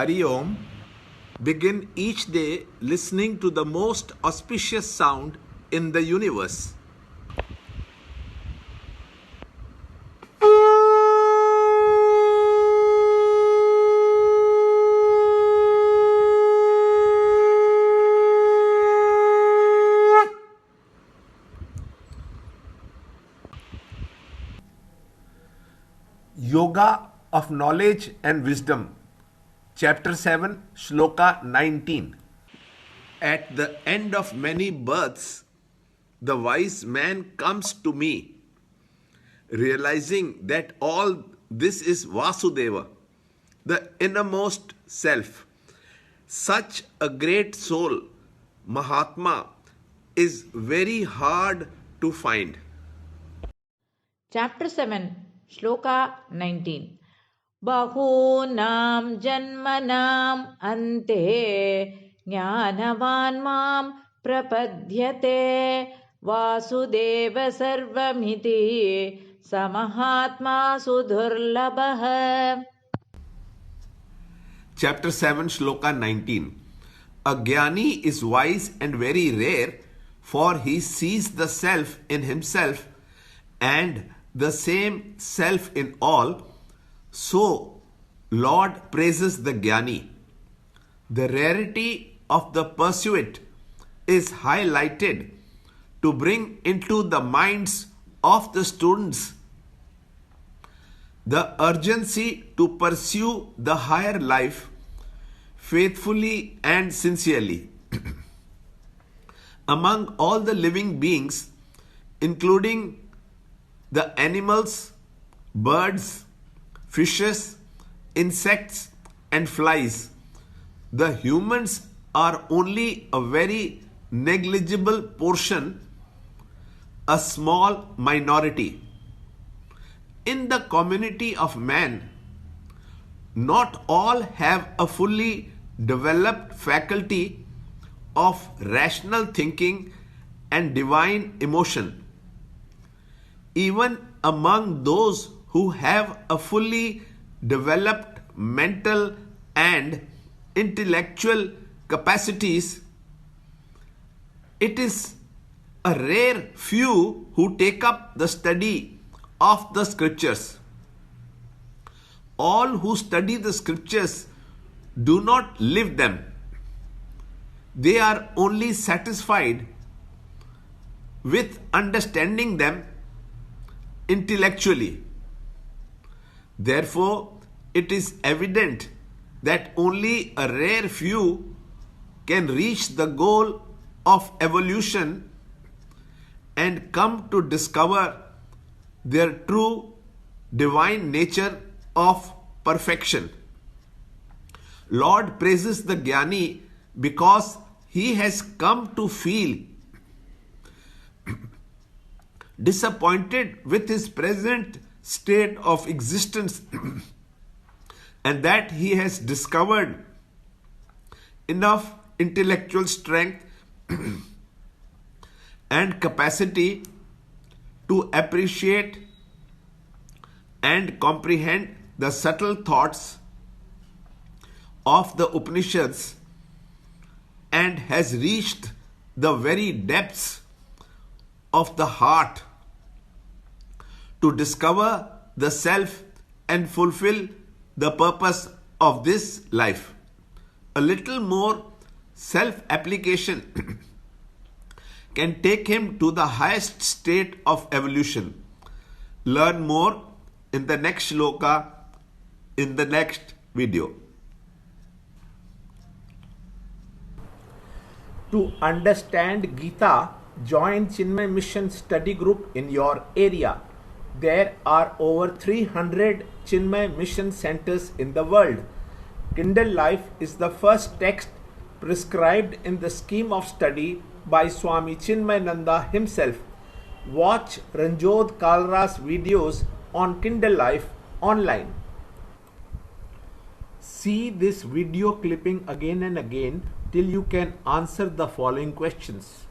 Hari Om, begin each day listening to the most auspicious sound in the universe. Yoga of Knowledge and Wisdom, Chapter 7, Shloka 19. At the end of many births, the wise man comes to me, realizing that all this is Vasudeva, the innermost self. Such a great soul, Mahatma, is very hard to find. Chapter 7, Shloka 19. Bahunam janmanam ante jnanavan mam prapadyate vasudeva sarvamiti samahatma sudurlabha. Chapter 7, Shloka 19. A Jnani is wise and very rare, for he sees the self in himself and the same self in all. So, Lord praises the Jnani. The rarity of the pursuit is highlighted to bring into the minds of the students the urgency to pursue the higher life faithfully and sincerely. Among all the living beings, including the animals, birds, fishes, insects, and flies, the humans are only a very negligible portion, a small minority. In the community of man, not all have a fully developed faculty of rational thinking and divine emotion. Even among those who have a fully developed mental and intellectual capacities, it is a rare few who take up the study of the scriptures. All who study the scriptures do not live them. They are only satisfied with understanding them intellectually. Therefore, it is evident that only a rare few can reach the goal of evolution and come to discover their true divine nature of perfection. Lord praises the Jnani because he has come to feel disappointed with his present state of existence and that he has discovered enough intellectual strength and capacity to appreciate and comprehend the subtle thoughts of the Upanishads and has reached the very depths of the heart to discover the self and fulfill the purpose of this life. A little more self-application can take him to the highest state of evolution. Learn more in the next shloka in the next video. To understand Gita, join Chinmaya Mission study group in your area. There are over 300 Chinmaya Mission centers in the world. Kindle Life is the first text prescribed in the scheme of study by Swami Chinmayananda himself. Watch Ranjod Kalra's videos on Kindle Life online. See this video clipping again and again till you can answer the following questions.